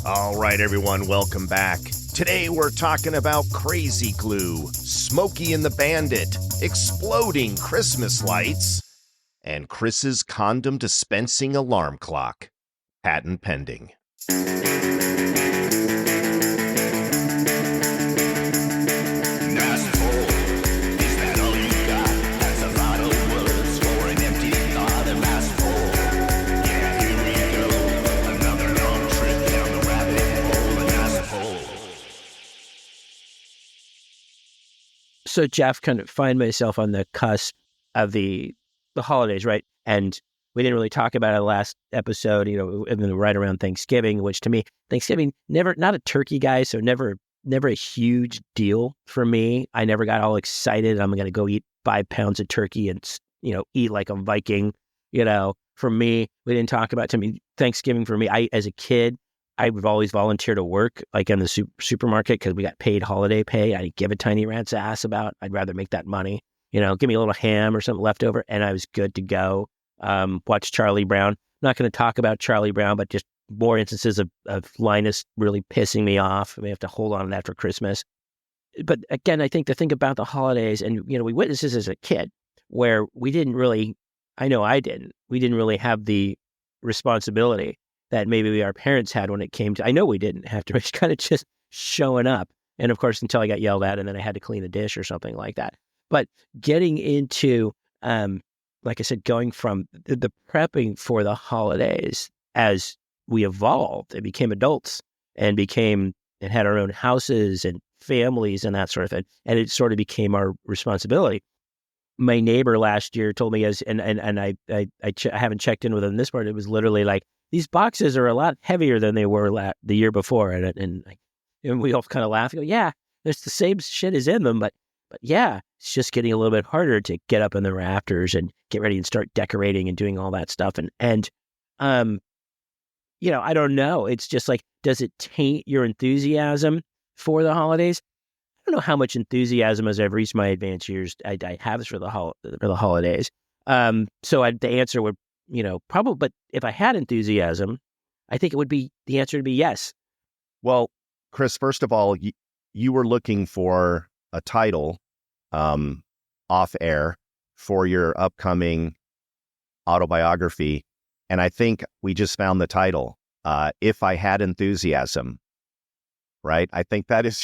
All right, everyone, welcome back. Today we're talking about Krazy glue, Smokey and the Bandit, exploding Christmas lights, and Chris's condom dispensing alarm clock. Patent pending. So, Jeff, kind of find myself on the cusp of the holidays, right? And we didn't really talk about it last episode, right around Thanksgiving, which to me, Thanksgiving, not a turkey guy, so never a huge deal for me. I never got all excited. I'm going to go eat 5 pounds of turkey and, eat like a Viking. For me, we didn't talk about, to me, Thanksgiving for me, as a kid, I would always volunteer to work like in the supermarket because we got paid holiday pay. I didn't give a tiny rat's ass about. I'd rather make that money. Give me a little ham or something left over, and I was good to go. Watch Charlie Brown. I'm not going to talk about Charlie Brown, but just more instances of Linus really pissing me off. I may have to hold on to that for Christmas. But again, I think the thing about the holidays, and we witnessed this as a kid, where we didn't really, I know I didn't, we didn't really have the responsibility that maybe our parents had when it came to, I know we didn't have to, it's kind of just showing up. And of course, until I got yelled at and then I had to clean a dish or something like that. But getting into, like I said, going from the prepping for the holidays as we evolved and became adults and had our own houses and families and that sort of thing. And it sort of became our responsibility. My neighbor last year told me, I haven't checked in with him this part, it was literally like, these boxes are a lot heavier than they were the year before. And we all kind of laugh and go, yeah, there's the same shit is in them, but yeah, it's just getting a little bit harder to get up in the rafters and get ready and start decorating and doing all that stuff. And I don't know. It's just like, does it taint your enthusiasm for the holidays? I don't know how much enthusiasm as I've reached my advanced years I have for the holidays. So the answer would, probably, but if I had enthusiasm, I think the answer would be yes. Well, Chris, first of all, you were looking for a title off air for your upcoming autobiography. And I think we just found the title, If I Had Enthusiasm, right? I think that is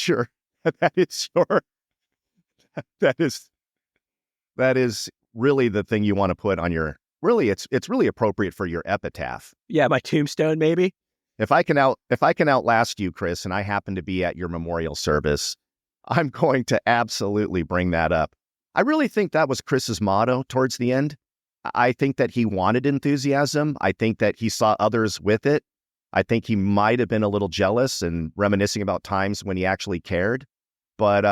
that is really the thing you want to put on your, really, it's really appropriate for your epitaph. Yeah, my tombstone, maybe. If I can outlast you, Chris, and I happen to be at your memorial service, I'm going to absolutely bring that up. I really think that was Chris's motto towards the end. I think that he wanted enthusiasm. I think that he saw others with it. I think he might have been a little jealous and reminiscing about times when he actually cared. But,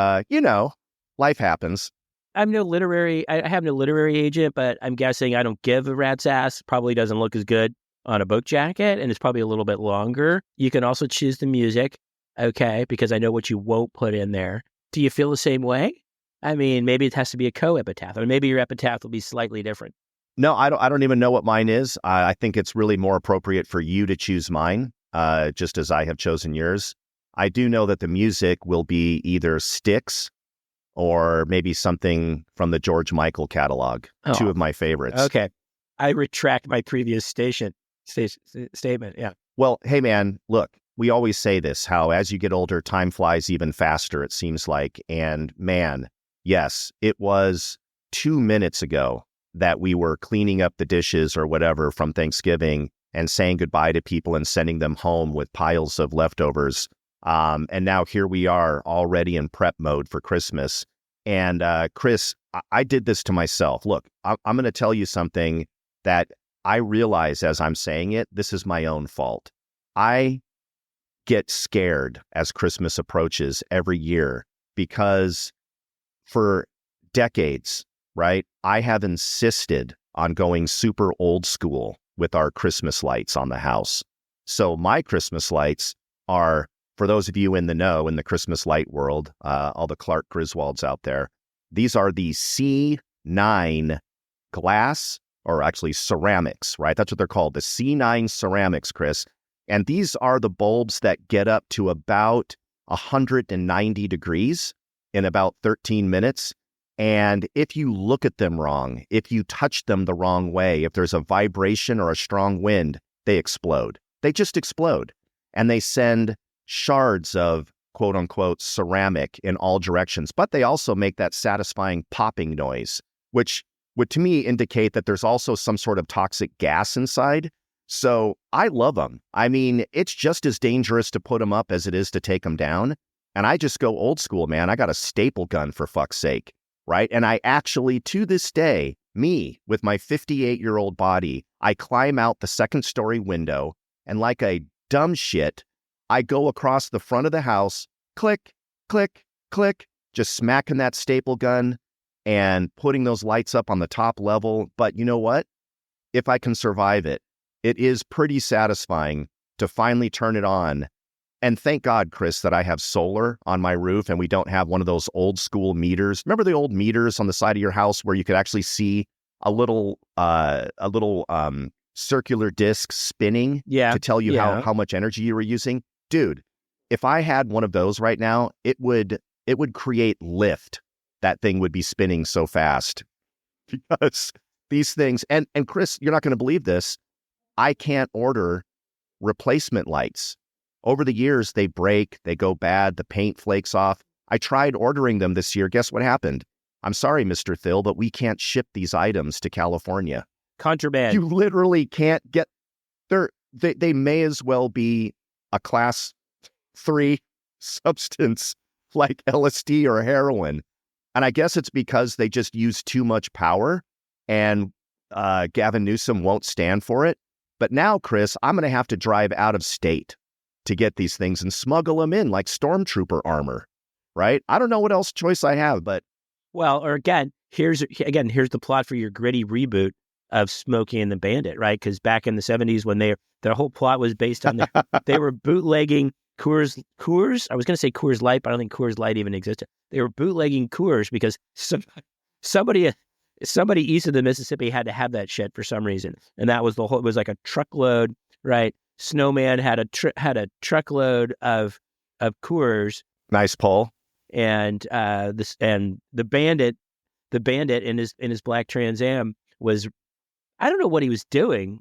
life happens. I have no literary agent, but I'm guessing I don't give a rat's ass. Probably doesn't look as good on a book jacket, and it's probably a little bit longer. You can also choose the music, okay, because I know what you won't put in there. Do you feel the same way? I mean, maybe it has to be a co-epitaph, or maybe your epitaph will be slightly different. No, I don't even know what mine is. I think it's really more appropriate for you to choose mine, just as I have chosen yours. I do know that the music will be either Styx or maybe something from the George Michael catalog, two of my favorites. Okay. I retract my previous statement. Yeah. Well, hey, man, look, we always say this, how as you get older, time flies even faster, it seems like. And man, yes, it was 2 minutes ago that we were cleaning up the dishes or whatever from Thanksgiving and saying goodbye to people and sending them home with piles of leftovers. And now here we are already in prep mode for Christmas. And Chris, I did this to myself. Look, I'm going to tell you something that I realize as I'm saying it, this is my own fault. I get scared as Christmas approaches every year because for decades, right, I have insisted on going super old school with our Christmas lights on the house. So my Christmas lights are, for those of you in the know, in the Christmas light world, all the Clark Griswolds out there, these are the C9 glass, or actually ceramics, right? That's what they're called, the C9 ceramics, Chris. And these are the bulbs that get up to about 190 degrees in about 13 minutes. And if you look at them wrong, if you touch them the wrong way, if there's a vibration or a strong wind, they explode. They just explode. And they send shards of quote unquote ceramic in all directions. But they also make that satisfying popping noise, which would to me indicate that there's also some sort of toxic gas inside. So I love them. I mean, it's just as dangerous to put them up as it is to take them down. And I just go old school, man. I got a staple gun for fuck's sake, right? And I actually, to this day, me with my 58-year-old body, I climb out the second story window and like a dumb shit, I go across the front of the house, click, click, click, just smacking that staple gun and putting those lights up on the top level. But you know what? If I can survive it, it is pretty satisfying to finally turn it on. And thank God, Chris, that I have solar on my roof and we don't have one of those old school meters. Remember the old meters on the side of your house where you could actually see a little circular disc spinning to tell you how much energy you were using? Dude, if I had one of those right now, it would create lift. That thing would be spinning so fast because these things, and Chris, you're not going to believe this. I can't order replacement lights. Over the years, they break, they go bad, the paint flakes off. I tried ordering them this year. Guess what happened? I'm sorry, Mr. Thill, but we can't ship these items to California. Contraband. You literally can't get they may as well be a class 3 substance like LSD or heroin. And I guess it's because they just use too much power and Gavin Newsom won't stand for it. But now, Chris, I'm going to have to drive out of state to get these things and smuggle them in like Stormtrooper armor, right? I don't know what else choice I have, but... Well, or here's the plot for your gritty reboot of Smokey and the Bandit, right? Because back in the 70s when their whole plot was based on they were bootlegging Coors. I was going to say Coors Light, but I don't think Coors Light even existed. They were bootlegging Coors because somebody east of the Mississippi had to have that shit for some reason, and that was the whole. It was like a truckload, right? Snowman had a truckload of Coors. Nice pull. And the bandit in his black Trans Am was, I don't know what he was doing,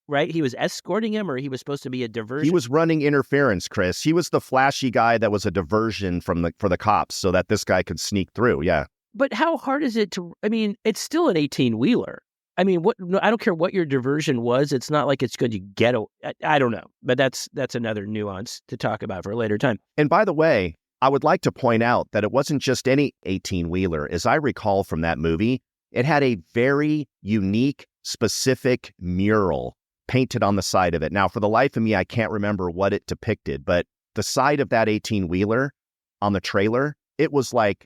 right? He was escorting him, or he was supposed to be a diversion. He was running interference, Chris. He was the flashy guy that was a diversion for the cops, so that this guy could sneak through. Yeah. But how hard is it to? I mean, it's still an 18-wheeler. I mean, I don't care what your diversion was. It's not like it's going to get. I don't know, but that's another nuance to talk about for a later time. And by the way, I would like to point out that it wasn't just any 18-wheeler. As I recall from that movie, it had a very unique, specific mural painted on the side of it. Now, for the life of me, I can't remember what it depicted, but the side of that 18-wheeler on the trailer, it was like,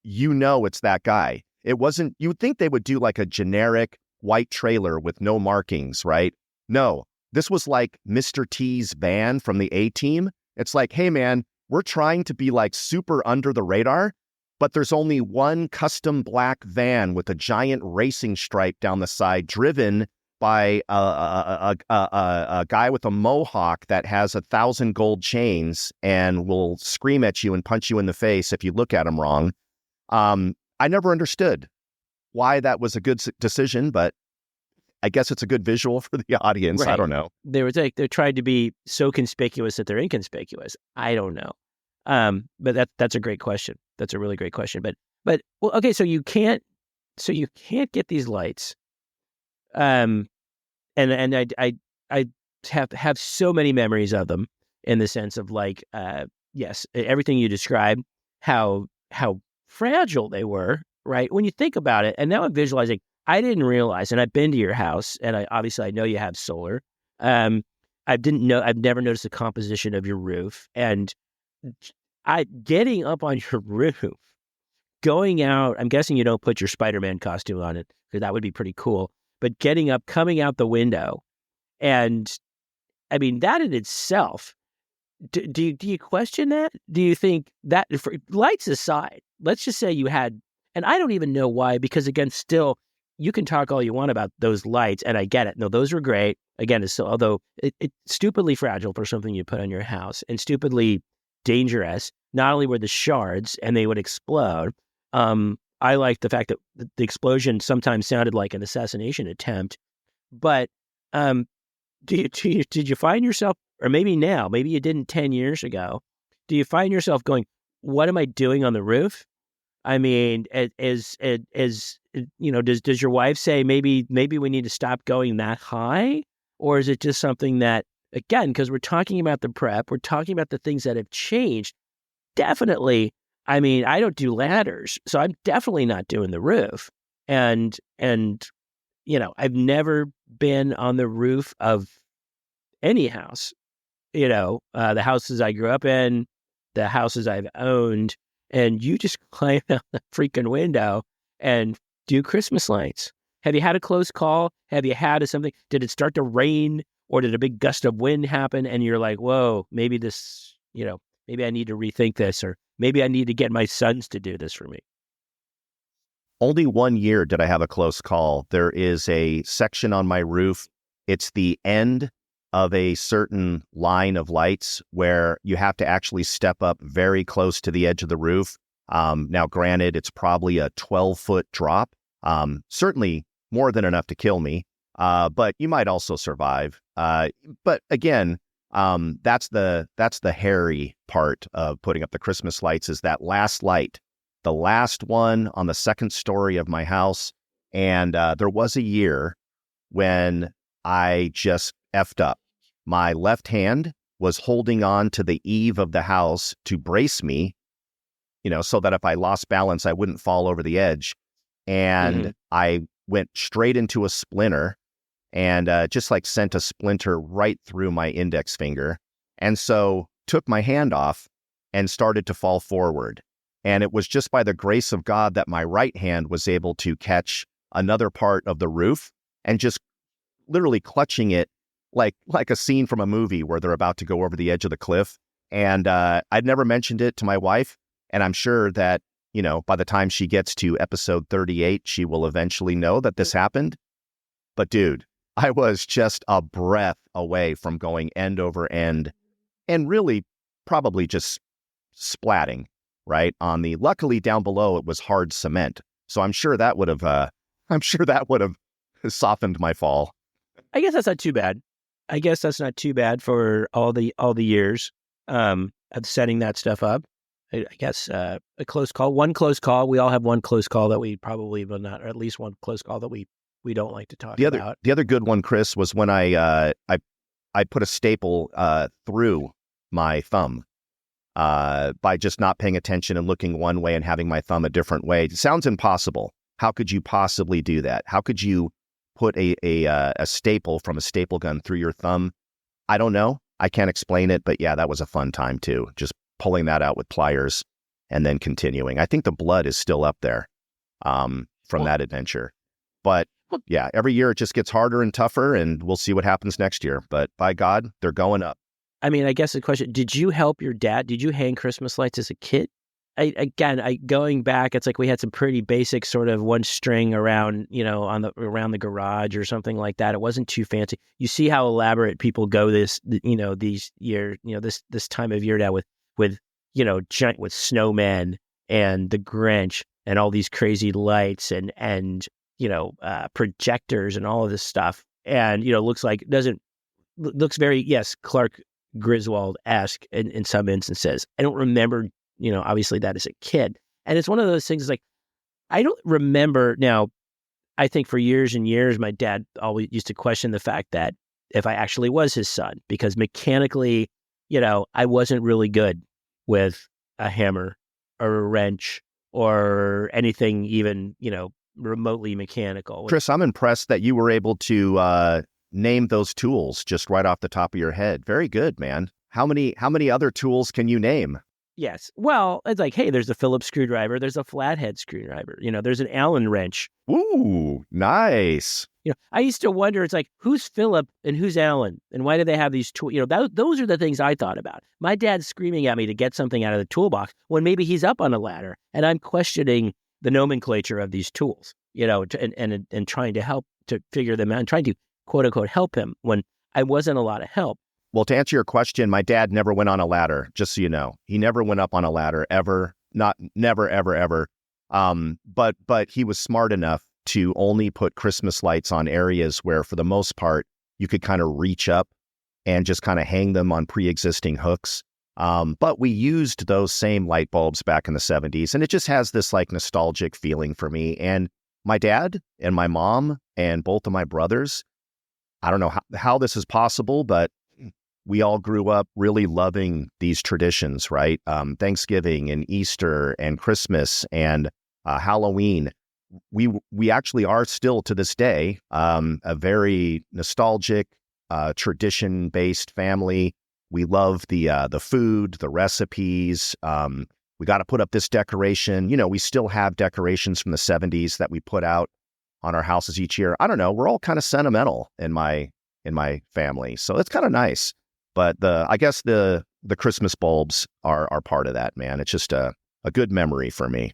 it's that guy. It wasn't, you would think they would do like a generic white trailer with no markings, right? No, this was like Mr. T's van from the A-Team. It's like, hey man, we're trying to be like super under the radar, but there's only one custom black van with a giant racing stripe down the side, driven by a guy with a mohawk that has 1,000 gold chains and will scream at you and punch you in the face if you look at him wrong. I never understood why that was a good decision, but I guess it's a good visual for the audience. Right. I don't know. They're trying to be so conspicuous that they're inconspicuous. I don't know. But that's a great question. That's a really great question. But well, okay. So you can't get these lights. And I have so many memories of them in the sense of like, yes, everything you described, how fragile they were, right? When you think about it, and now I'm visualizing, I didn't realize, and I've been to your house, and I know you have solar. I've never noticed the composition of your roof, and getting up on your roof, going out, I'm guessing you don't put your Spider-Man costume on it, because that would be pretty cool, but getting up, coming out the window, and I mean, that in itself, do you question that? Do you think that, for lights aside, let's just say you had, and I don't even know why, because again, still, you can talk all you want about those lights, and I get it. No, those were great. Again, although it's stupidly fragile for something you put on your house and stupidly dangerous. Not only were the shards and they would explode, I like the fact that the explosion sometimes sounded like an assassination attempt. But did you find yourself, or maybe now, maybe you didn't 10 years ago, do you find yourself going, what am I doing on the roof? I mean, does your wife say maybe we need to stop going that high? Or is it just something that, again, because we're talking about the prep, we're talking about the things that have changed. Definitely, I mean, I don't do ladders, so I'm definitely not doing the roof. And I've never been on the roof of any house. The houses I grew up in, the houses I've owned, and you just climb out the freaking window and do Christmas lights. Have you had a close call? Have you had something? Did it start to rain, or did a big gust of wind happen and you're like, whoa, maybe this, maybe I need to rethink this, or maybe I need to get my sons to do this for me? Only 1 year did I have a close call. There is a section on my roof. It's the end of a certain line of lights where you have to actually step up very close to the edge of the roof. Now, granted, it's probably a 12-foot drop. Certainly more than enough to kill me, but you might also survive. But again, that's the hairy part of putting up the Christmas lights, is that last light, the last one on the second story of my house. And there was a year when I just effed up. My left hand was holding on to the eave of the house to brace me, so that if I lost balance, I wouldn't fall over the edge. And I went straight into a splinter and just like sent a splinter right through my index finger. And so took my hand off and started to fall forward. And it was just by the grace of God that my right hand was able to catch another part of the roof and just literally clutching it like a scene from a movie where they're about to go over the edge of the cliff. And I'd never mentioned it to my wife. And I'm sure that, by the time she gets to episode 38, she will eventually know that this happened. But dude, I was just a breath away from going end over end and really probably just splatting right on the, luckily down below it was hard cement. So I'm sure that would have softened my fall. I guess that's not too bad. I guess that's not too bad for all the years of setting that stuff up. I guess a close call, one close call. We all have one close call that we probably will not, or at least one close call that we don't like to talk about. The other good one, Chris, was when I put a staple through my thumb by just not paying attention and looking one way and having my thumb a different way. It sounds impossible. How could you possibly do that? How could you put a staple from a staple gun through your thumb? I don't know. I can't explain it, but yeah, that was a fun time too. Just pulling that out with pliers and then continuing. I think the blood is still up there from that adventure. But yeah, every year it just gets harder and tougher, and we'll see what happens next year. But by God, they're going up. I mean, I guess the question, did you help your dad? Did you hang Christmas lights as a kid? Going back, it's like we had some pretty basic sort of one string around, around the garage or something like that. It wasn't too fancy. You see how elaborate people go these years, this time of year now with giant, with snowmen and the Grinch and all these crazy lights and projectors and all of this stuff. And, looks very, yes, Clark Griswold-esque in some instances. I don't remember, obviously that as a kid. And it's one of those things like, I don't remember now. I think for years and years, my dad always used to question the fact that if I actually was his son, because mechanically, I wasn't really good with a hammer or a wrench or anything even, remotely mechanical. Chris, I'm impressed that you were able to name those tools just right off the top of your head. Very good, man. How many other tools can you name? Yes. Well, it's like, hey, there's a Phillips screwdriver, there's a flathead screwdriver, there's an Allen wrench. Ooh, nice. I used to wonder, it's like, who's Philip and who's Allen? And why do they have these tools? Those are the things I thought about. My dad's screaming at me to get something out of the toolbox when maybe he's up on a ladder and I'm questioning the nomenclature of these tools. and trying to help to figure them out and trying to quote unquote help him when I wasn't a lot of help. Well, to answer your question, my dad never went on a ladder, just so you know. He never went up on a ladder ever. Never, ever, ever. But he was smart enough to only put Christmas lights on areas where, for the most part, you could kind of reach up and just kind of hang them on pre-existing hooks. But we used those same light bulbs back in the 70s, and it just has this like nostalgic feeling for me. And my dad and my mom and both of my brothers, I don't know how this is possible, but we all grew up really loving these traditions, right? Thanksgiving and Easter and Christmas and Halloween. We actually are still to this day a very nostalgic, tradition-based family. We love the food, the recipes. We got to put up this decoration. We still have decorations from the 70s that we put out on our houses each year. I don't know. We're all kind of sentimental in my family, so it's kind of nice. But I guess the Christmas bulbs are part of that, man. It's just a good memory for me.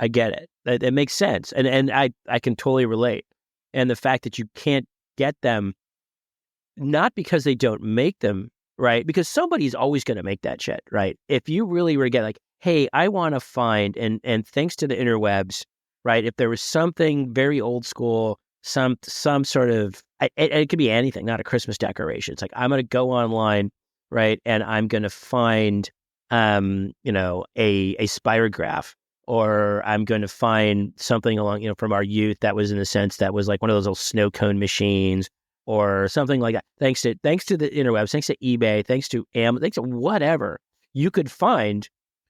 I get it. It makes sense. And I can totally relate. And the fact that you can't get them, not because they don't make them, right? Because somebody's always going to make that shit, right? If you really were to get like, hey, I want to find, and thanks to the interwebs, right? If there was something very old school, some sort of, it could be anything, not a Christmas decoration. It's like, I'm going to go online, right? And I'm going to find, a spirograph, or I'm going to find something along, from our youth that was in a sense that was like one of those little snow cone machines or something like that. Thanks to the interwebs, thanks to eBay, thanks to Amazon, thanks to whatever, you could find,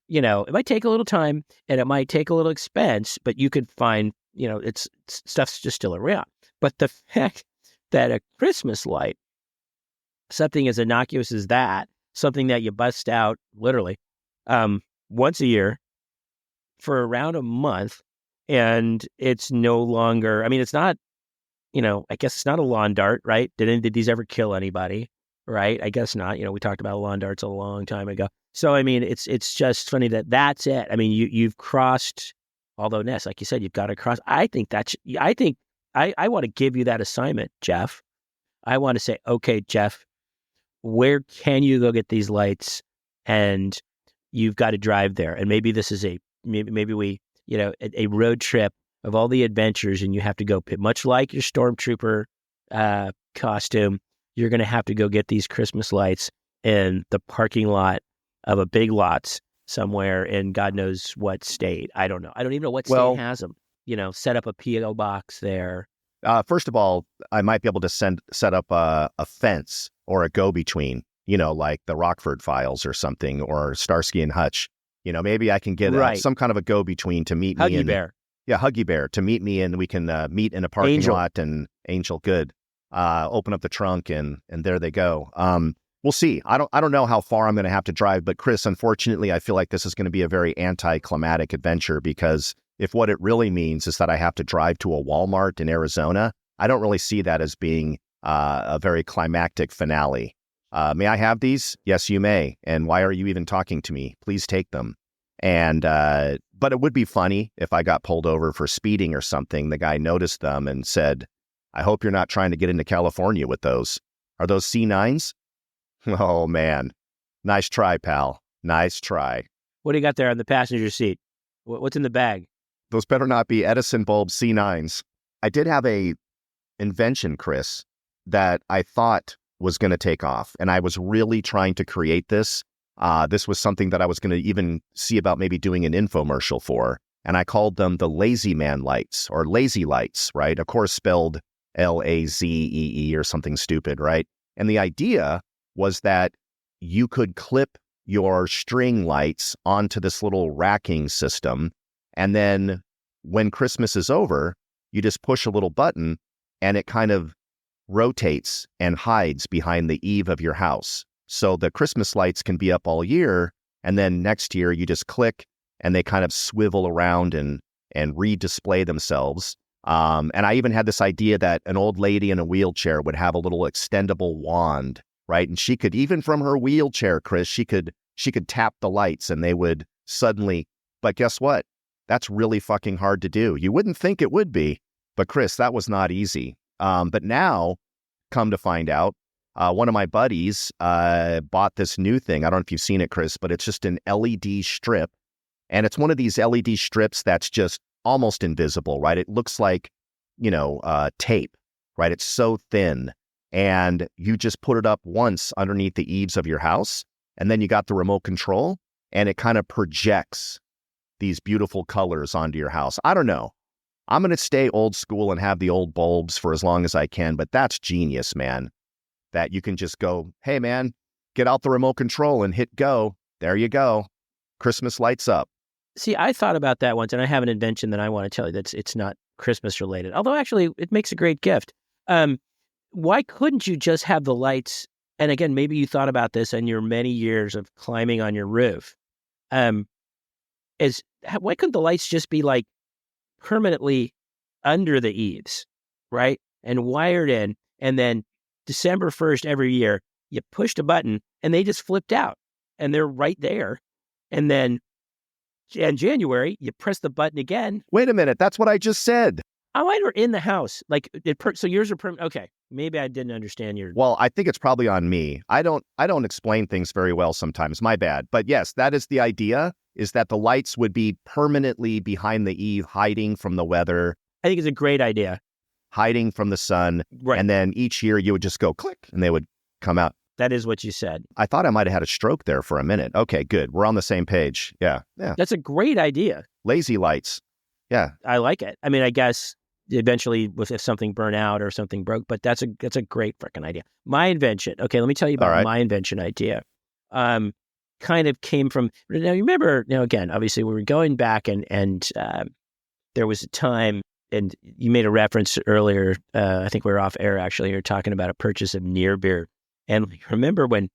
it might take a little time and it might take a little expense, but you could find, it's stuff's just still around. But the fact that a Christmas light, something as innocuous as that, something that you bust out literally once a year for around a month, and it's no longer, it's not, I guess it's not a lawn dart, right? Did these ever kill anybody, right? I guess not. We talked about lawn darts a long time ago. So, it's just funny that that's it. You've crossed, although Ness, like you said, you've got to cross. I want to give you that assignment, Jeff. I want to say, okay, Jeff, where can you go get these lights? And you've got to drive there. And maybe this is maybe we, a road trip of all the adventures, and you have to go, much like your Stormtrooper costume, you're going to have to go get these Christmas lights in the parking lot of a Big Lots somewhere in God knows what state. I don't know. I don't even know what state has them. Set up a P.O. box there. First of all, I might be able to set up a fence or a go-between, like the Rockford Files or something, or Starsky and Hutch. Maybe I can get some kind of a go-between to meet me. Huggy Bear. Yeah, Huggy Bear to meet me, and we can meet in a parking lot, and Angel, good. Open up the trunk, and there they go. We'll see. I don't know how far I'm going to have to drive, but Chris, unfortunately, I feel like this is going to be a very anticlimactic adventure, because if what it really means is that I have to drive to a Walmart in Arizona, I don't really see that as being a very climactic finale. May I have these? Yes, you may. And why are you even talking to me? Please take them. And but it would be funny if I got pulled over for speeding or something. The guy noticed them and said, I hope you're not trying to get into California with those. Are those C9s? Oh, man. Nice try, pal. Nice try. What do you got there on the passenger seat? What's in the bag? Those better not be Edison bulb C9s. I did have a invention, Chris, that I thought was going to take off. And I was really trying to create this. This was something that I was going to even see about maybe doing an infomercial for. And I called them the Lazy Man lights, or lazy lights, right? Of course, spelled Lazee or something stupid, right? And the idea was that you could clip your string lights onto this little racking system. And then when Christmas is over, you just push a little button and it kind of rotates and hides behind the eave of your house. So the Christmas lights can be up all year. And then next year you just click and they kind of swivel around and redisplay themselves. And I even had this idea that an old lady in a wheelchair would have a little extendable wand, right? And she could, even from her wheelchair, Chris, she could tap the lights and they would suddenly, but guess what? That's really fucking hard to do. You wouldn't think it would be, but Chris, that was not easy. But now, come to find out, one of my buddies bought this new thing. I don't know if you've seen it, Chris, but it's just an LED strip. And it's one of these LED strips that's just almost invisible, right? It looks like, tape, right? It's so thin. And you just put it up once underneath the eaves of your house. And then you got the remote control and it kind of projects these beautiful colors onto your house. I don't know. I'm going to stay old school and have the old bulbs for as long as I can, but that's genius, man. That you can just go, hey, man, get out the remote control and hit go. There you go. Christmas lights up. See, I thought about that once, and I have an invention that I want to tell you that's it's not Christmas related. Although actually, it makes a great gift. Why couldn't you just have the lights? And again, maybe you thought about this in your many years of climbing on your roof. Why couldn't the lights just be like permanently under the eaves, right? And wired in, and then December 1st every year, you pushed a button and they just flipped out and they're right there. And then in January, you press the button again. Wait a minute. That's what I just said. Oh, mine were in the house. So yours are permanent. Okay. Maybe I didn't understand your. Well, I think it's probably on me. I don't explain things very well sometimes. My bad. But yes, that is the idea, is that the lights would be permanently behind the eave, hiding from the weather. I think it's a great idea. Hiding from the sun. Right. And then each year you would just go click and they would come out. That is what you said. I thought I might have had a stroke there for a minute. Okay, good. We're on the same page. Yeah. That's a great idea. Lazy lights. Yeah. I like it. I mean, I guess eventually if something burned out or something broke, but that's a great freaking idea. My invention. Okay, let me tell you about my invention idea. Kind of came from, now you remember, again, obviously we were going back and there was a time, and you made a reference earlier, I think we were off air actually, you were talking about a purchase of near beer. And remember when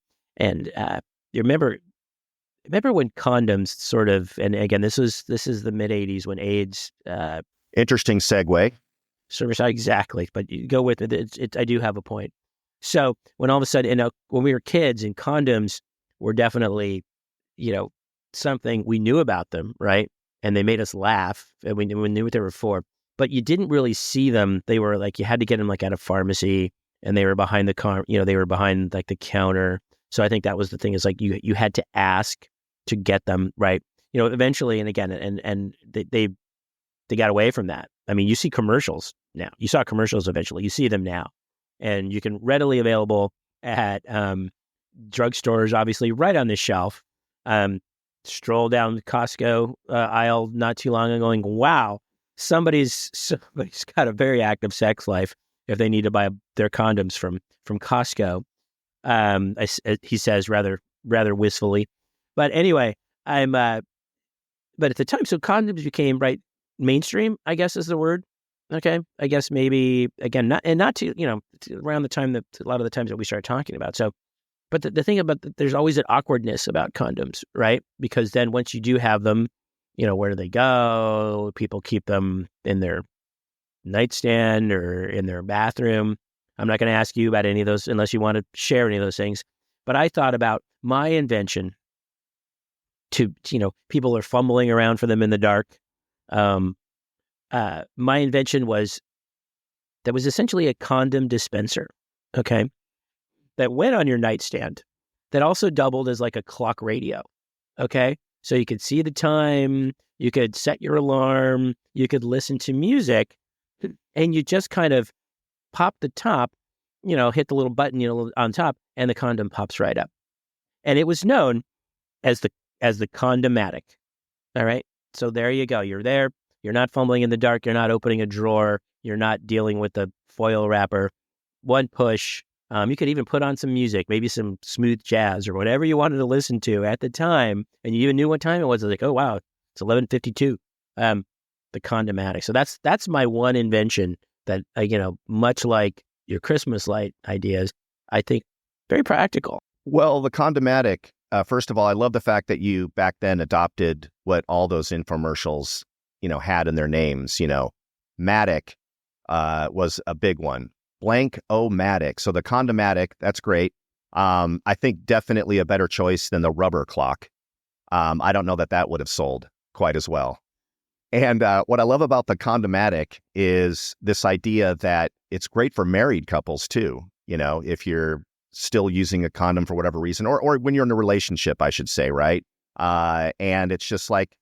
condoms sort of, and again, this is the mid 80s when AIDS. Interesting segue. Service, exactly. But you go with it. I do have a point. So when all of a sudden, when we were kids, and condoms were definitely, something we knew about them, right? And they made us laugh, and we knew what they were for. But you didn't really see them. They were like, you had to get them like at a pharmacy. And they were behind they were behind like the counter. So I think that was the thing, is like you had to ask to get them, right? Eventually, and again, and they got away from that. I mean, you see commercials now. You saw commercials eventually. You see them now, and you can readily available at drugstores, obviously, right on the shelf. Stroll down the Costco aisle not too long ago, going, wow, somebody's got a very active sex life if they need to buy their condoms from Costco. He says rather wistfully. But anyway, but at the time, so condoms became mainstream, I guess is the word. Okay. I guess maybe, again, not to, around the time that a lot of the times that we started talking about. So, but the thing about, there's always an awkwardness about condoms, right? Because then once you do have them, where do they go? People keep them in their nightstand or in their bathroom. I'm not going to ask you about any of those unless you want to share any of those things. But I thought about my invention to, people are fumbling around for them in the dark. My invention was essentially a condom dispenser, okay, that went on your nightstand, that also doubled as like a clock radio, okay? So you could see the time, you could set your alarm, you could listen to music, and you just kind of pop the top, hit the little button, on top, and the condom pops right up. And it was known as the Condomatic. All right. So there you go. You're there. You're not fumbling in the dark. You're not opening a drawer. You're not dealing with the foil wrapper. One push. You could even put on some music, maybe some smooth jazz or whatever you wanted to listen to at the time. And you even knew what time it was. It was like, oh, wow, it's 11:52. The Condomatic. So that's my one invention that, much like your Christmas light ideas, I think very practical. Well, the Condomatic, first of all, I love the fact that you back then adopted what all those infomercials, had in their names. Matic was a big one. Blank-O-Matic. So the Condomatic, that's great. I think definitely a better choice than the rubber clock. I don't know that would have sold quite as well. And what I love about the Condomatic is this idea that it's great for married couples too. You know, if you're still using a condom for whatever reason, or when you're in a relationship, I should say, right? And it's just like,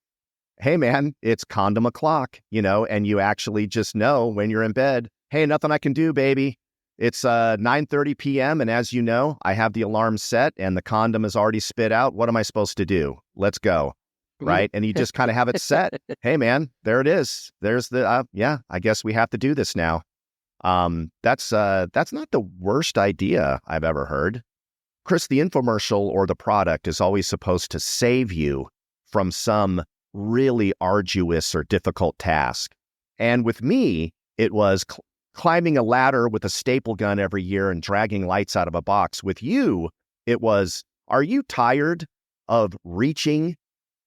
hey man, it's condom o'clock, you know, and you actually just know when you're in bed, hey, nothing I can do, baby. It's 9:30 p.m. and as you know, I have the alarm set and the condom is already spit out. What am I supposed to do? Let's go. Right. And you just kind of have it set. Hey man, there it is. There's the, yeah, I guess we have to do this now. That's not the worst idea I've ever heard. Chris, the infomercial or the product is always supposed to save you from some really arduous or difficult task. And with me, it was climbing a ladder with a staple gun every year and dragging lights out of a box. With you, it was, are you tired of reaching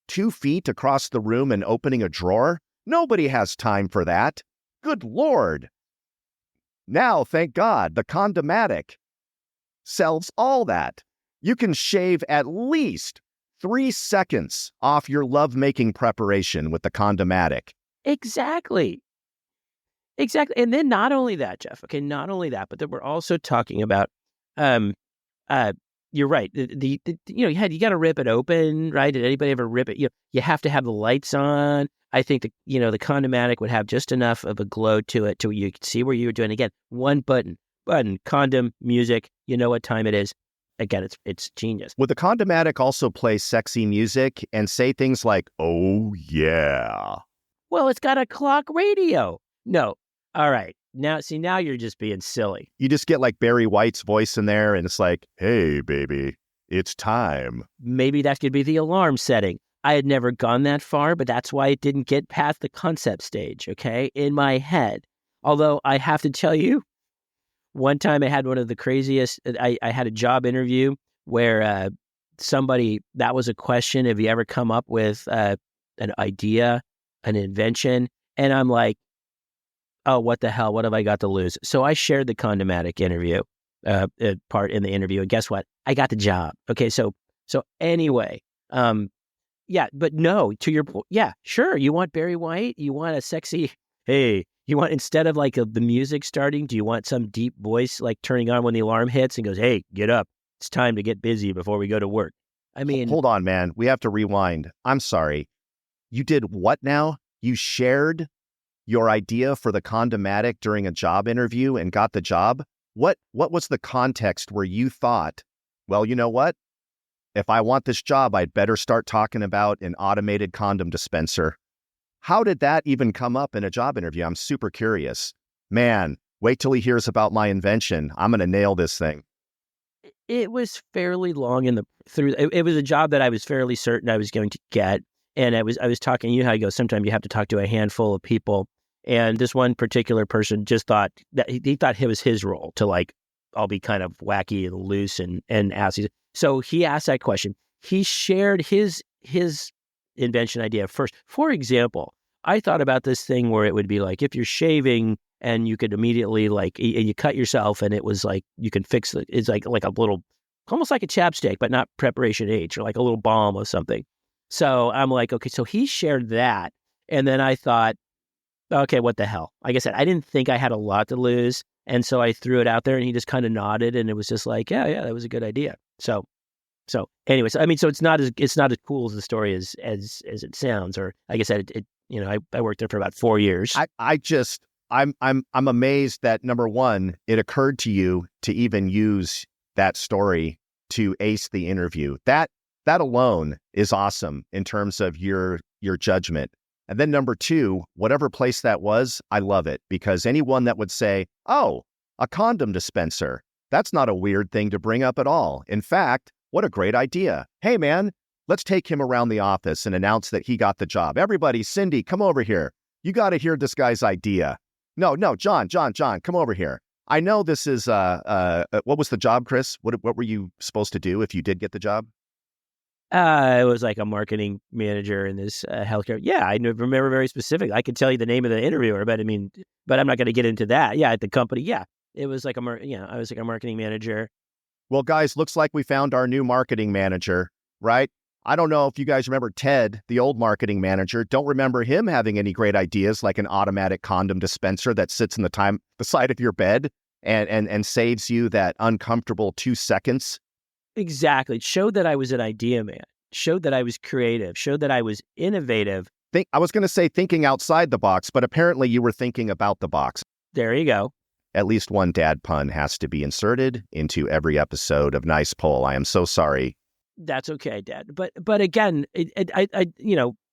2 feet across the room and opening a drawer? Nobody has time for that. Good Lord. Now, thank God, the Condomatic solves all that. You can shave at least 3 seconds off your lovemaking preparation with the Condomatic. Exactly. And then not only that, Jeff, okay, not only that, but then we're also talking about, you're right. The you got to rip it open, right? Did anybody ever rip it? You have to have the lights on. I think the Condomatic would have just enough of a glow to it to where you could see where you were doing. Again, one button, condom, music. You know what time it is. Again, it's genius. Would the Condomatic also play sexy music and say things like, "Oh yeah"? Well, it's got a clock radio. No. All right. Now you're just being silly. You just get like Barry White's voice in there and it's like, hey, baby, it's time. Maybe that could be the alarm setting. I had never gone that far, but that's why it didn't get past the concept stage, okay, in my head. Although I have to tell you, one time I had one of the craziest, I had a job interview where somebody, that was a question, have you ever come up with an idea, an invention? And I'm like, oh, what the hell? What have I got to lose? So I shared the Condomatic interview part in the interview. And guess what? I got the job. Okay. So anyway, yeah, but no, to your point. Yeah, sure. You want Barry White? You want a sexy, hey, you want, instead of like the music starting, do you want some deep voice like turning on when the alarm hits and goes, hey, get up. It's time to get busy before we go to work. I mean, hold on, man. We have to rewind. I'm sorry. You did what now? You shared your idea for the Condomatic during a job interview and got the job? What was the context where you thought, well, you know what? If I want this job, I'd better start talking about an automated condom dispenser. How did that even come up in a job interview? I'm super curious. Man, wait till he hears about my invention. I'm going to nail this thing. It was fairly long it was a job that I was fairly certain I was going to get. And I was talking to you how you go, sometimes you have to talk to a handful of people. And this one particular person just thought that he thought it was his role to like, I'll be kind of wacky and loose and ask. So he asked that question. He shared his invention idea first. For example, I thought about this thing where it would be like, if you're shaving and you could immediately like, and you cut yourself and it was like, you can fix it. It's like a little, almost like a chapstick, but not preparation H, or like a little balm or something. So I'm like, okay, so he shared that. And then I thought, okay, what the hell? Like I said, I didn't think I had a lot to lose. And so I threw it out there and he just kind of nodded and it was just like, yeah, that was a good idea. So anyways, I mean, so it's not as cool as the story as it sounds, or like I said, I worked there for about 4 years. I'm amazed that, number one, it occurred to you to even use that story to ace the interview. That alone is awesome in terms of your judgment. And then number two, whatever place that was, I love it, because anyone that would say, oh, a condom dispenser, that's not a weird thing to bring up at all. In fact, what a great idea. Hey, man, let's take him around the office and announce that he got the job. Everybody, Cindy, come over here. You got to hear this guy's idea. No, John, come over here. I know this is, what was the job, Chris? What were you supposed to do if you did get the job? It was like a marketing manager in this healthcare. Yeah, I remember very specific. I could tell you the name of the interviewer, but I'm not going to get into that. Yeah, at the company. Yeah, it was like I was like a marketing manager. Well, guys, looks like we found our new marketing manager, right? I don't know if you guys remember Ted, the old marketing manager. Don't remember him having any great ideas like an automatic condom dispenser that sits in the side of your bed and saves you that uncomfortable 2 seconds. Exactly. It showed that I was an idea man. Showed that I was creative. Showed that I was innovative. I was going to say thinking outside the box, but apparently you were thinking about the box. There you go. At least one dad pun has to be inserted into every episode of Nice Poll. I am so sorry. That's okay, Dad. But again, I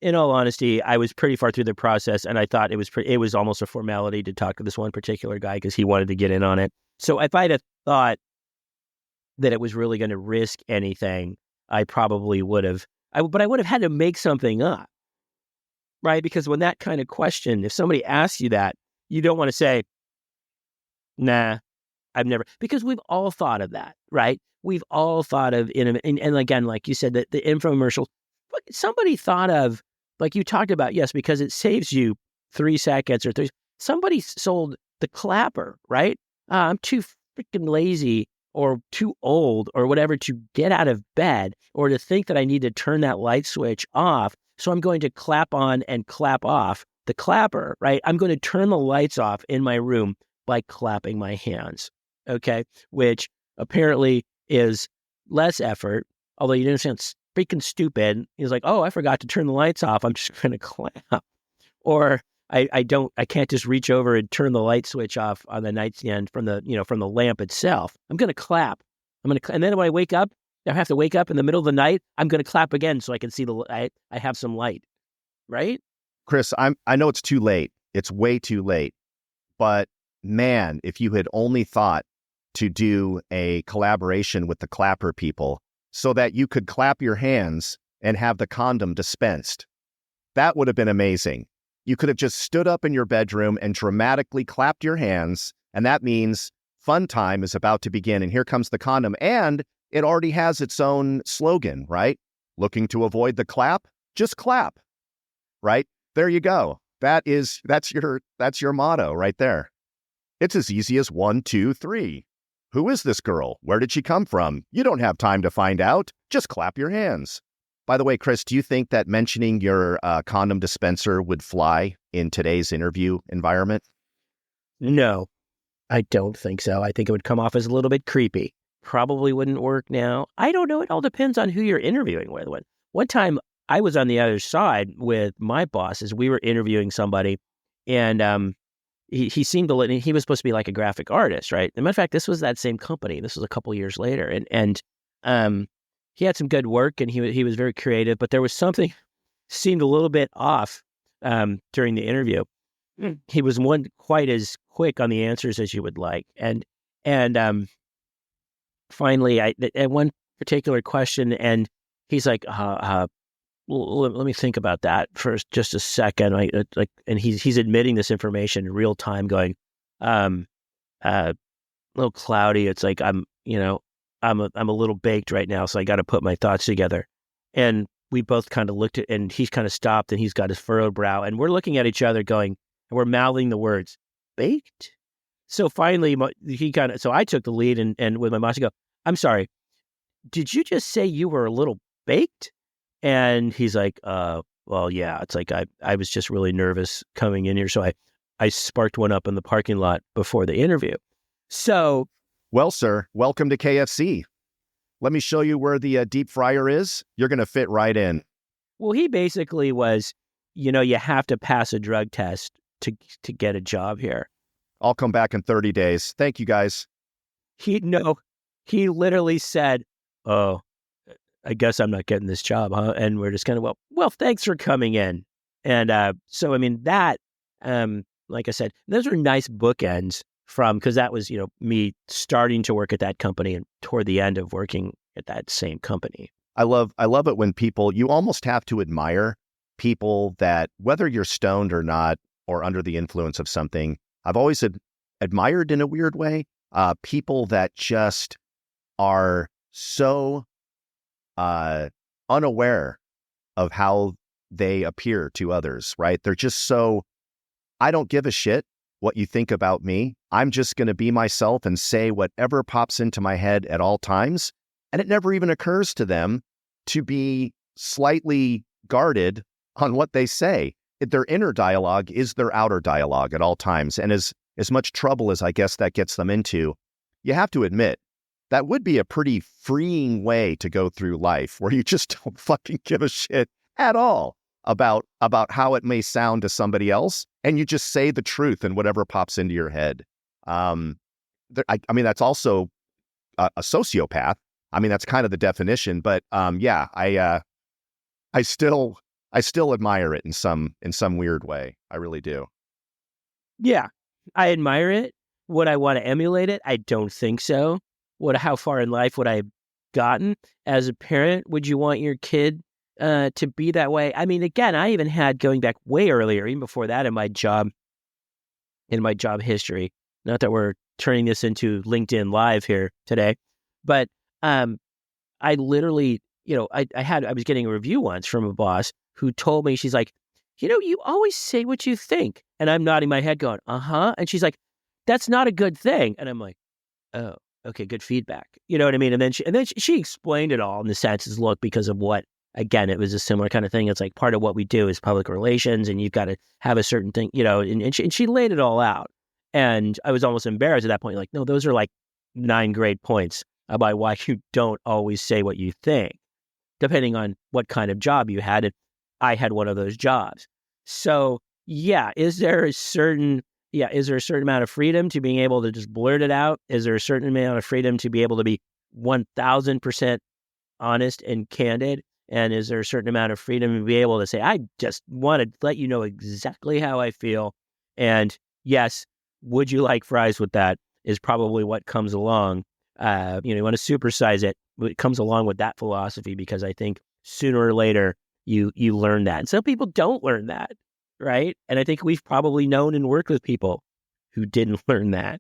in all honesty, I was pretty far through the process, and I thought it was almost a formality to talk to this one particular guy because he wanted to get in on it. So if I'd have thought that it was really going to risk anything, I probably would have. But I would have had to make something up, right? Because when that kind of question, if somebody asks you that, you don't want to say, "Nah, I've never," because we've all thought of that, right? We've all thought of, and again, like you said, the infomercial, somebody thought of, like you talked about, yes, because it saves you 3 seconds or 3. Somebody sold the clapper, right? I'm too freaking lazy or too old or whatever to get out of bed or to think that I need to turn that light switch off. So I'm going to clap on and clap off the clapper, right? I'm going to turn the lights off in my room by clapping my hands, okay? Which apparently is less effort, although you didn't sound freaking stupid. He's like, oh, I forgot to turn the lights off. I'm just going to clap. Or I can't just reach over and turn the light switch off on the nightstand from the lamp itself. I'm going to clap. And then when I wake up, I have to wake up in the middle of the night. I'm going to clap again so I can see I have some light, right? Chris, I know it's too late. It's way too late. But man, if you had only thought to do a collaboration with the clapper people so that you could clap your hands and have the condom dispensed, that would have been amazing. You could have just stood up in your bedroom and dramatically clapped your hands, and that means fun time is about to begin, and here comes the condom, and it already has its own slogan, right? Looking to avoid the clap? Just clap, right? There you go. That's your motto right there. It's as easy as 1, 2, 3. Who is this girl? Where did she come from? You don't have time to find out. Just clap your hands. By the way, Chris, do you think that mentioning your condom dispenser would fly in today's interview environment? No, I don't think so. I think it would come off as a little bit creepy. Probably wouldn't work now. I don't know. It all depends on who you're interviewing with. One time I was on the other side with my boss as we were interviewing somebody, and he seemed to he was supposed to be like a graphic artist, right? As a matter of fact, this was that same company. This was a couple years later, and he had some good work, and he was very creative, but there was something seemed a little bit off during the interview. He was quite as quick on the answers as you would like, and finally, at one particular question, and he's like, let me think about that for just a second. And he's admitting this information in real time, going, a little cloudy. It's like I'm a little baked right now, so I got to put my thoughts together. And we both kind of looked at, and he's kind of stopped, and he's got his furrowed brow, and we're looking at each other, going, and we're mouthing the words, baked. So finally, so I took the lead, and with my boss, I go, I'm sorry, did you just say you were a little baked? And he's like, well, yeah, it's like I was just really nervous coming in here. So I sparked one up in the parking lot before the interview. So. Well, sir, welcome to KFC. Let me show you where the deep fryer is. You're going to fit right in. Well, he basically was, you have to pass a drug test to get a job here. I'll come back in 30 days. Thank you, guys. He literally said, oh, I guess I'm not getting this job, huh? And we're just kind of, well, thanks for coming in. And so, I mean, that, like I said, those are nice bookends because that was, me starting to work at that company and toward the end of working at that same company. I love it when you almost have to admire people that, whether you're stoned or not, or under the influence of something, I've always admired in a weird way, people that just are so unaware of how they appear to others, right? They're just so, I don't give a shit what you think about me. I'm just going to be myself and say whatever pops into my head at all times. And it never even occurs to them to be slightly guarded on what they say. Their inner dialogue is their outer dialogue at all times. And as much trouble as I guess that gets them into, you have to admit, that would be a pretty freeing way to go through life, where you just don't fucking give a shit at all about how it may sound to somebody else, and you just say the truth and whatever pops into your head. I mean, that's also a sociopath. I mean, that's kind of the definition. But yeah, I still admire it in some weird way. I really do. Yeah, I admire it. Would I want to emulate it? I don't think so. How far in life would I have gotten as a parent? Would you want your kid to be that way? I mean, again, I even had, going back way earlier, even before that, in my job history. Not that we're turning this into LinkedIn Live here today, but I literally, I was getting a review once from a boss who told me, she's like, you always say what you think. And I'm nodding my head going, uh-huh. And she's like, that's not a good thing. And I'm like, oh, okay, good feedback. You know what I mean? And then she explained it all in the sense is, look, because of what, again, it was a similar kind of thing. It's like part of what we do is public relations, and you've got to have a certain thing, and she laid it all out. And I was almost embarrassed at that point. Like, no, those are like 9 great points about why you don't always say what you think, depending on what kind of job you had. And I had one of those jobs. So yeah, is there a certain amount of freedom to being able to just blurt it out? Is there a certain amount of freedom to be able to be 1000% honest and candid? And is there a certain amount of freedom to be able to say, I just want to let you know exactly how I feel. And yes, would you like fries with that is probably what comes along. You want to supersize it. It comes along with that philosophy, because I think sooner or later you learn that. And some people don't learn that, right? And I think we've probably known and worked with people who didn't learn that,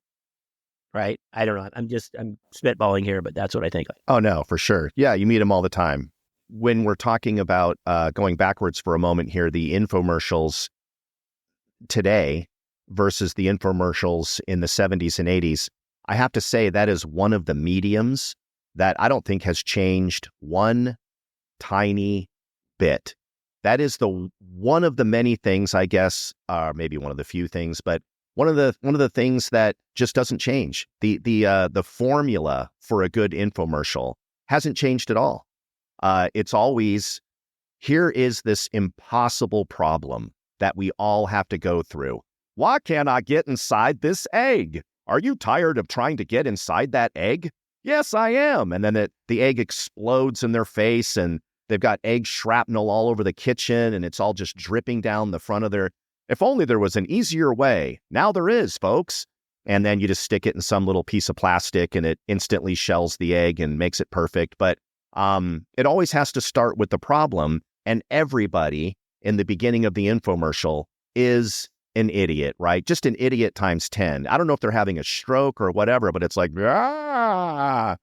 right? I don't know. I'm spitballing here, but that's what I think. Oh, no, for sure. Yeah, you meet them all the time. When we're talking about going backwards for a moment here, the infomercials today versus the infomercials in the 70s and 80s, I have to say that is one of the mediums that I don't think has changed one tiny bit. That is one of the many things, I guess, maybe one of the few things, but one of the things that just doesn't change. The formula for a good infomercial hasn't changed at all. It's always, here is this impossible problem that we all have to go through. Why can't I get inside this egg? Are you tired of trying to get inside that egg? Yes, I am. And then the egg explodes in their face, and they've got egg shrapnel all over the kitchen, and it's all just dripping down the front of their... If only there was an easier way. Now there is, folks. And then you just stick it in some little piece of plastic, and it instantly shells the egg and makes it perfect. But it always has to start with the problem, and everybody in the beginning of the infomercial is an idiot, right? Just an idiot times 10. I don't know if they're having a stroke or whatever, but it's like, I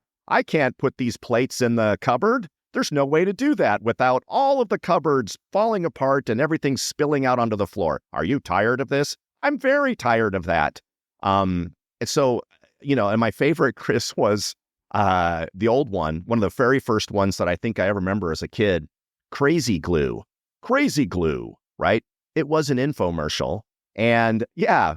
can't put these plates in the cupboard. There's no way to do that without all of the cupboards falling apart and everything spilling out onto the floor. Are you tired of this? I'm very tired of that. And so, and my favorite, Chris, was the old one of the very first ones that I think I ever remember as a kid, Krazy glue, right? It was an infomercial. And yeah,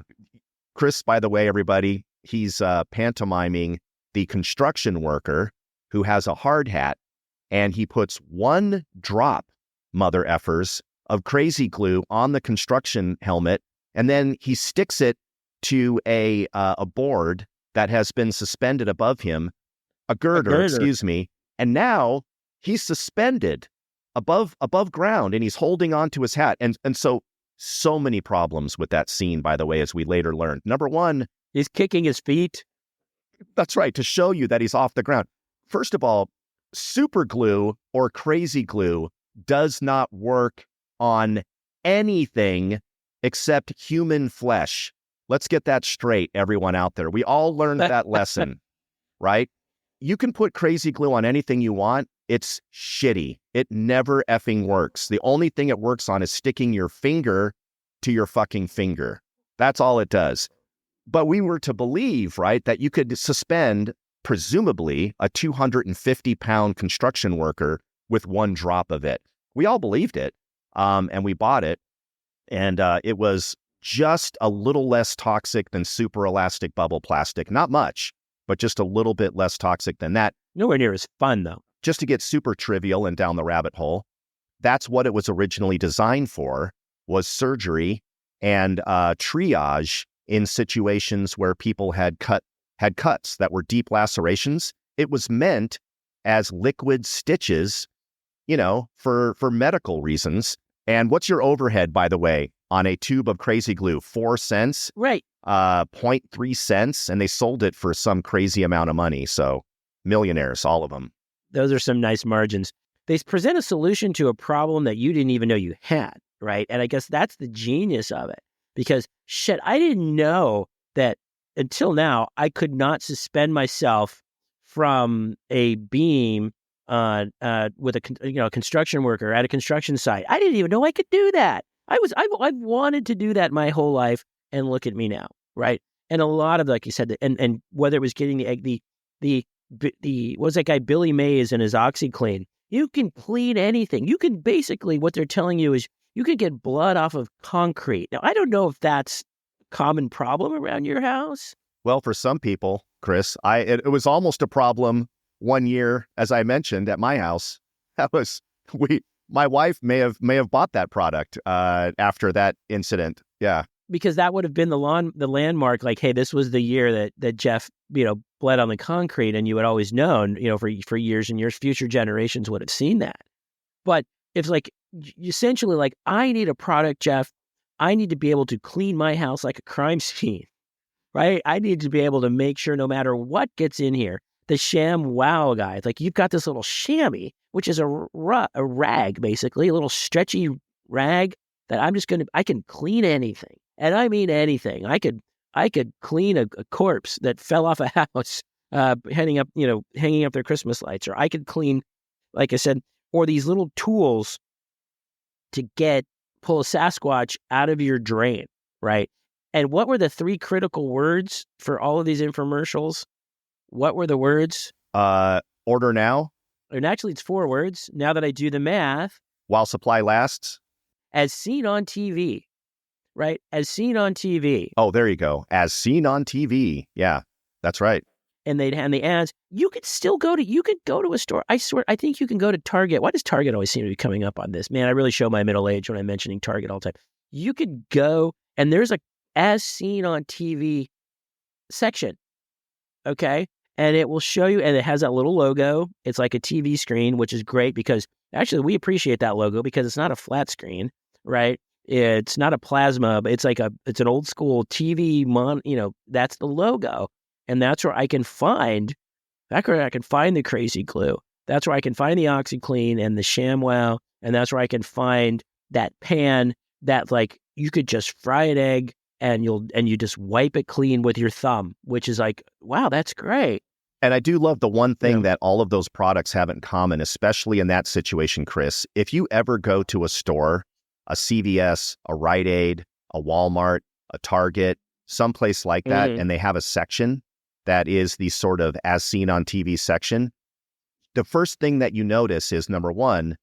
Chris, by the way, everybody, he's pantomiming the construction worker who has a hard hat, and he puts 1 drop, mother effers, of Krazy glue on the construction helmet, and then he sticks it to a board that has been suspended above him, a girder, excuse me, and now he's suspended above ground, and he's holding on to his hat, and so many problems with that scene, by the way, as we later learned. Number one, he's kicking his feet. That's right, to show you that he's off the ground. First of all, super glue or Krazy glue does not work on anything except human flesh. Let's get that straight, everyone out there. We all learned that lesson, right? You can put Krazy glue on anything you want. It's shitty. It never effing works. The only thing it works on is sticking your finger to your fucking finger. That's all it does. But we were to believe, right, that you could suspend, presumably, a 250-pound construction worker with one drop of it. We all believed it, and we bought it, and it was just a little less toxic than super elastic bubble plastic. Not much, but just a little bit less toxic than that. Nowhere near as fun, though. Just to get super trivial and down the rabbit hole, that's what it was originally designed for, was surgery and triage in situations where people had cuts that were deep lacerations. It was meant as liquid stitches, for medical reasons. And what's your overhead, by the way, on a tube of Krazy glue? 4 cents? Right. 0.3 cents. And they sold it for some crazy amount of money. So millionaires, all of them. Those are some nice margins. They present a solution to a problem that you didn't even know you had, right? And I guess that's the genius of it. Because, I didn't know that until now, I could not suspend myself from a beam with a construction worker at a construction site. I didn't even know I could do that. I've wanted to do that my whole life, and look at me now, right? And a lot of, like you said, and whether it was getting the what was that guy Billy Mays and his OxyClean? You can clean anything. You can basically, what they're telling you is you can get blood off of concrete. Now, I don't know if that's a common problem around your house. Well, for some people, Chris, it was almost a problem one year, as I mentioned, at my house. My wife may have bought that product after that incident. Yeah. Because that would have been the landmark, like, hey, this was the year that Jeff, bled on the concrete, and you had always known, for years and years, future generations would have seen that. But it's like, essentially, like, I need a product, Jeff. I need to be able to clean my house like a crime scene, right? I need to be able to make sure no matter what gets in here, the Sham-Wow guy, it's like, you've got this little chamois, which is a rag, basically, a little stretchy rag that I can clean anything. And I mean anything. I could clean a corpse that fell off a house, hanging up their Christmas lights, or I could clean, like I said, or these little tools to pull a Sasquatch out of your drain, right? And what were the 3 critical words for all of these infomercials? What were the words? Order now. And actually, it's 4 words. Now that I do the math. While supply lasts. As seen on TV, right? As seen on TV. Oh, there you go. As seen on TV. Yeah, that's right. And they'd hand the ads. You could go to a store. I swear, I think you can go to Target. Why does Target always seem to be coming up on this? Man, I really show my middle age when I'm mentioning Target all the time. You could go, and there's a as seen on TV section, okay? And it will show you, and it has that little logo. It's like a TV screen, which is great because actually we appreciate that logo because it's not a flat screen, right? It's not a plasma, but it's an old school TV that's the logo. And that's where I can find the Krazy glue. That's where I can find the OxyClean and the Sham-Wow. And that's where I can find that pan that, like, you could just fry an egg and you just wipe it clean with your thumb, which is like, wow, that's great. And I do love the one thing that all of those products have in common, especially in that situation, Chris. If you ever go to a store, a CVS, a Rite Aid, a Walmart, a Target, someplace like that, and they have a section that is the sort of as seen on TV section, the first thing that you notice is, number one,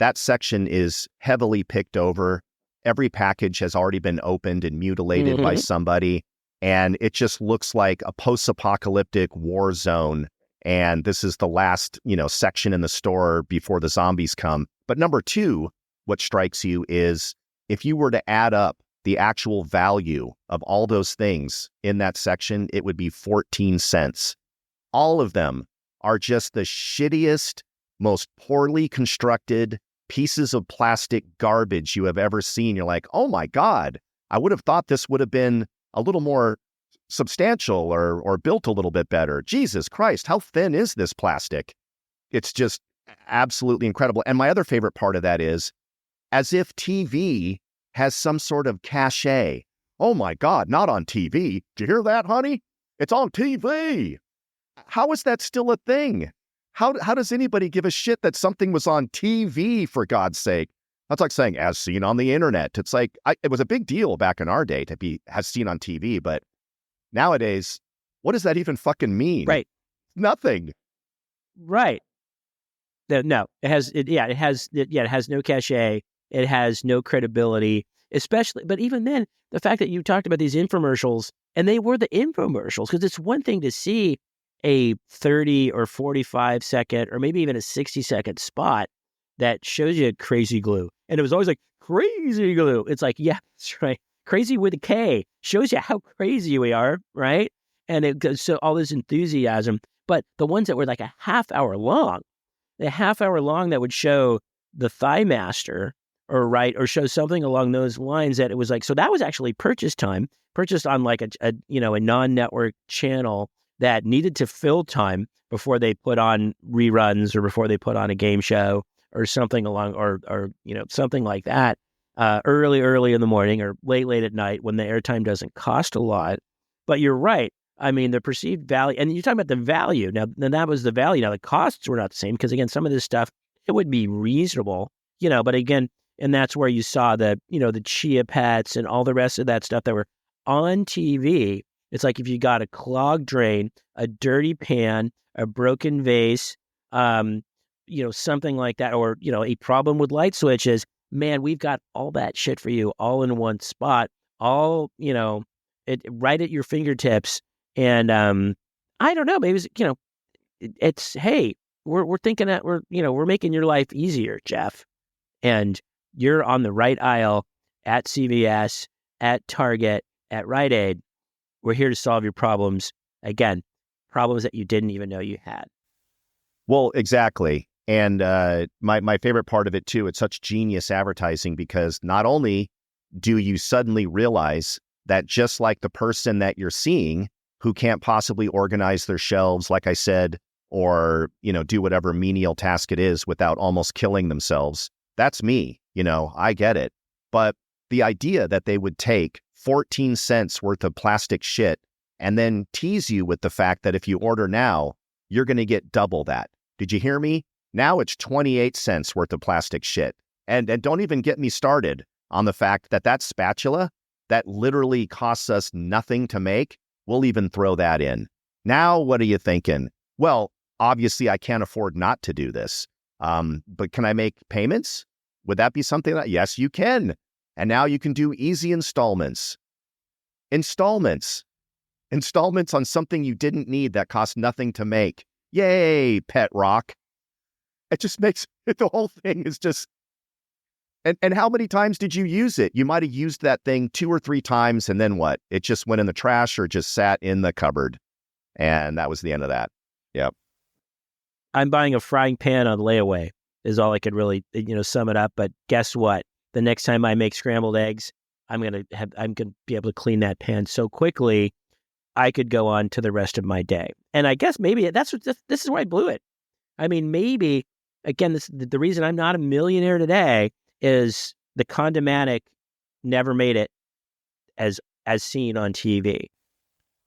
that section is heavily picked over. Every package has already been opened and mutilated by somebody. And it just looks like a post-apocalyptic war zone. And this is the last, section in the store before the zombies come. But number two, what strikes you is if you were to add up the actual value of all those things in that section, it would be 14 cents. All of them are just the shittiest, most poorly constructed pieces of plastic garbage you have ever seen. You're like, oh my God, I would have thought this would have been a little more substantial or built a little bit better. Jesus Christ, how thin is this plastic? It's just absolutely incredible. And my other favorite part of that is as if TV has some sort of cachet. Oh my God, not on TV. Did you hear that, honey? It's on TV. How is that still a thing? How does anybody give a shit that something was on TV, for God's sake? That's like saying, as seen on the internet. It's like, it was a big deal back in our day to be as seen on TV, but nowadays, what does that even fucking mean? Right. Nothing. Right. No, it has no cachet. It has no credibility, especially. But even then, the fact that you talked about these infomercials, and they were the infomercials, because it's one thing to see a 30 or 45 second, or maybe even a 60-second spot that shows you crazy glue, and it was always like crazy glue. It's like, yeah, that's right, crazy with a K, shows you how crazy we are, right? And it goes, so all this enthusiasm. But the ones that were like a half hour long, that would show the Thigh Master, or show something along those lines, that it was like, so that was actually purchased on like a non-network channel that needed to fill time before they put on reruns, or before they put on a game show or something along, or something like that, early in the morning or late at night, when the airtime doesn't cost a lot. But you're right. I mean, the perceived value, and you're talking about the value. Now that was the value. Now the costs were not the same, because again, some of this stuff, it would be reasonable, but again, and that's where you saw the Chia pets and all the rest of that stuff that were on TV. It's like, if you got a clogged drain, a dirty pan, a broken vase, something like that, or, a problem with light switches, man, we've got all that shit for you all in one spot, all, right at your fingertips. And I don't know, maybe it's, hey, we're thinking that we're making your life easier, Jeff. And you're on the right aisle at CVS, at Target, at Rite Aid. We're here to solve your problems. Again, problems that you didn't even know you had. Well, exactly. And my favorite part of it, too, it's such genius advertising, because not only do you suddenly realize that, just like the person that you're seeing who can't possibly organize their shelves, like I said, or, do whatever menial task it is without almost killing themselves, that's me. I get it. But the idea that they would take 14 cents worth of plastic shit and then tease you with the fact that if you order now, you're going to get double that. Did you hear me? Now it's 28 cents worth of plastic shit. And don't even get me started on the fact that spatula that literally costs us nothing to make, we'll even throw that in. Now, what are you thinking? Well, obviously I can't afford not to do this. But can I make payments? Would that be something that, yes, you can. And now you can do easy installments. Installments on something you didn't need that cost nothing to make. Yay, pet rock. It just makes it, the whole thing is just, and how many times did you use it? You might have used that thing 2 or 3 times, and then what? It just went in the trash or just sat in the cupboard. And that was the end of that. Yep. I'm buying a frying pan on layaway is all I could really, sum it up. But guess what? The next time I make scrambled eggs, I'm gonna be able to clean that pan so quickly, I could go on to the rest of my day. And I guess maybe this is where I blew it. I mean, maybe again, the reason I'm not a millionaire today is the Condomatic never made it as seen on TV.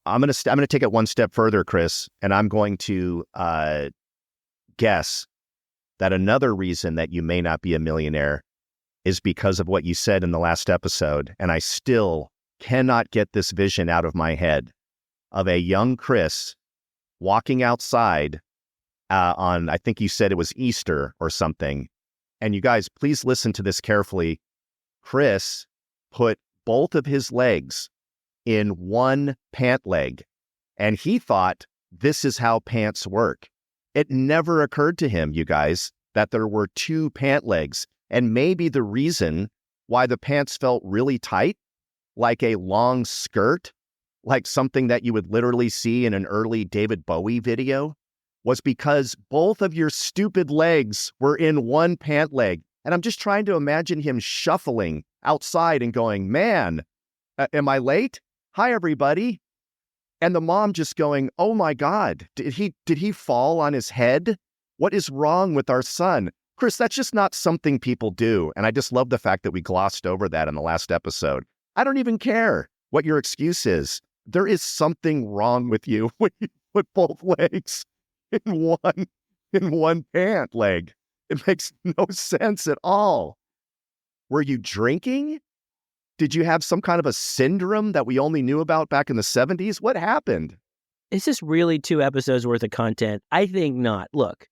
I'm gonna take it one step further, Chris, and I'm going to guess that another reason that you may not be a millionaire is because of what you said in the last episode. And I still cannot get this vision out of my head of a young Chris walking outside on, I think you said it was Easter or something. And you guys, please listen to this carefully. Chris put both of his legs in one pant leg, and he thought this is how pants work. It never occurred to him, you guys, that there were 2 pant legs. And maybe the reason why the pants felt really tight, like a long skirt, like something that you would literally see in an early David Bowie video, was because both of your stupid legs were in one pant leg. And I'm just trying to imagine him shuffling outside and going, man, am I late? Hi, everybody. And the mom just going, oh my God, did he fall on his head? What is wrong with our son? Chris, that's just not something people do. And I just love the fact that we glossed over that in the last episode. I don't even care what your excuse is. There is something wrong with you when you put both legs in one pant leg. It makes no sense at all. Were you drinking? Did you have some kind of a syndrome that we only knew about back in the 70s? What happened? Is this really 2 episodes worth of content? I think not. Look,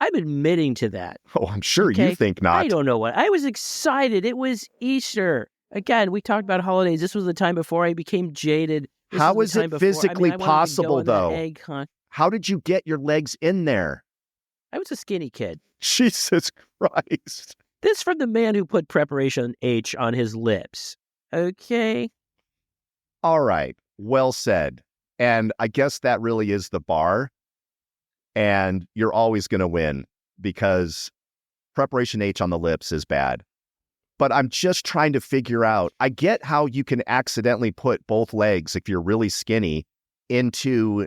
I'm admitting to that. Oh, I'm sure Okay? you think not. I don't know what. I was excited. It was Easter. Again, we talked about holidays. This was the time before I became jaded. How is it physically possible, though? How did you get your legs in there? I was a skinny kid. Jesus Christ. This from the man who put preparation H on his lips. Okay? All right. Well said. And I guess that really is the bar. And you're always going to win because preparation H on the lips is bad. But I'm just trying to figure out, I get how you can accidentally put both legs, if you're really skinny, into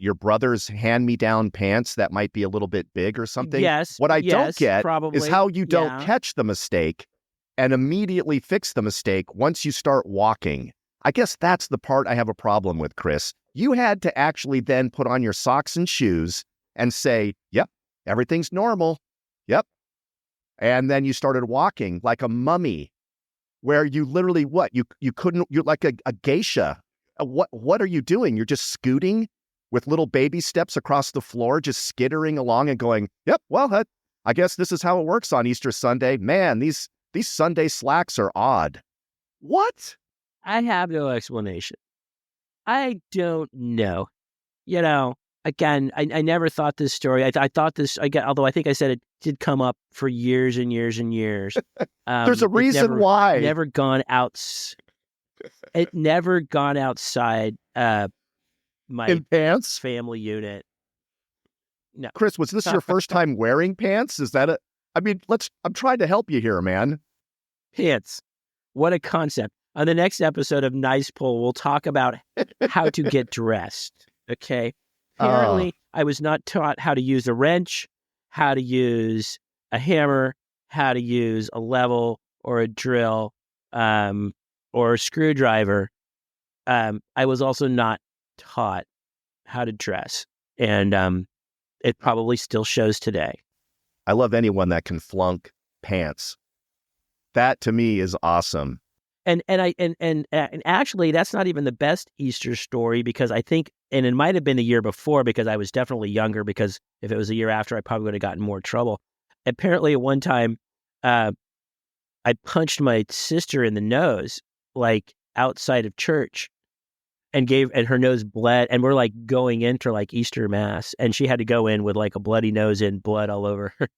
your brother's hand-me-down pants that might be a little bit big or something. Yes. What I don't get probably. is how you don't catch the mistake and immediately fix the mistake once you start walking. I guess that's the part I have a problem with, Chris. You had to actually then put on your socks and shoes and say, yep, everything's normal. Yep. And then you started walking like a mummy, where you literally you're like a geisha. What are you doing? You're just scooting with little baby steps across the floor, just skittering along and going, yep, well, I guess this is how it works on Easter Sunday. Man, these Sunday slacks are odd. What? I have no explanation. I don't know. Again, I never thought this story. I thought this, although I think I said it did come up for years and years and years. There's a reason why. It never gone outside my pants family unit. No. Chris, was this your first time wearing pants? Is that I'm trying to help you here, man. Pants. What a concept. On the next episode of Nice Pull, we'll talk about how to get dressed. Okay. Apparently, I was not taught how to use a wrench, how to use a hammer, how to use a level or a drill, or a screwdriver. I was also not taught how to dress, and it probably still shows today. I love anyone that can flunk pants. That to me is awesome. And actually, that's not even the best Easter story, because I think, and it might have been the year before, because I was definitely younger, because if it was a year after, I probably would have gotten more trouble. Apparently, at one time, I punched my sister in the nose, like outside of church, and her nose bled, and we're like going into like Easter Mass, and she had to go in with like a bloody nose and blood all over her.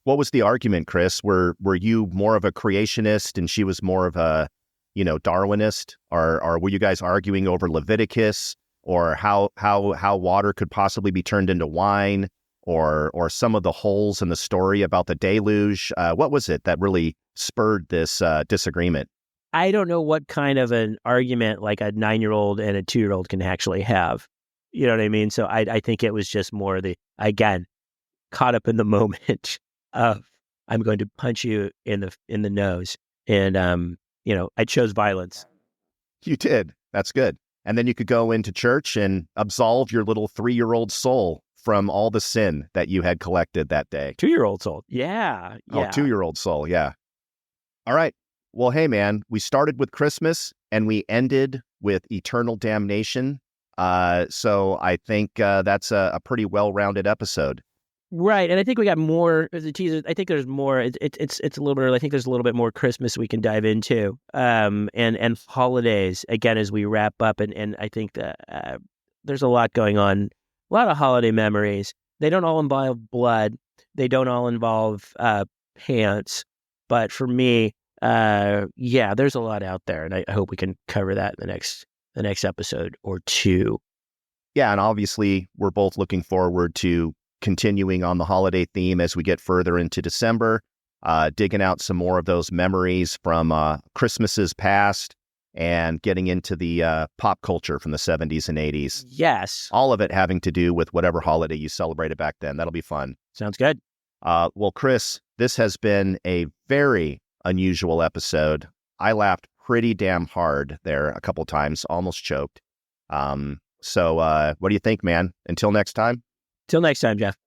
What was the argument, Chris? Were you more of a creationist and she was more of a, Darwinist? Or were you guys arguing over Leviticus, or how water could possibly be turned into wine, or some of the holes in the story about the deluge? What was it that really spurred this disagreement? I don't know what kind of an argument like a 9-year-old and a 2-year-old can actually have. You know what I mean? So I think it was just more again, caught up in the moment of, I'm going to punch you in the nose. And, I chose violence. You did. That's good. And then you could go into church and absolve your little 3-year-old soul from all the sin that you had collected that day. 2-year-old soul. Yeah. Oh, 2-year-old soul. Yeah. All right. Well, hey, man, we started with Christmas and we ended with eternal damnation. So I think that's a pretty well-rounded episode. Right, and I think we got more as a teaser. I think there's more. It's a little bit early. I think there's a little bit more Christmas we can dive into, and holidays again as we wrap up. And I think that there's a lot going on, a lot of holiday memories. They don't all involve blood. They don't all involve pants. But for me, there's a lot out there, and I hope we can cover that in the next episode or two. Yeah, and obviously we're both looking forward to continuing on the holiday theme as we get further into December, digging out some more of those memories from Christmases past and getting into the pop culture from the 70s and 80s. Yes. All of it having to do with whatever holiday you celebrated back then. That'll be fun. Sounds good. Well, Chris, this has been a very unusual episode. I laughed pretty damn hard there a couple times, almost choked. So what do you think, man? Until next time? Till next time, Jeff.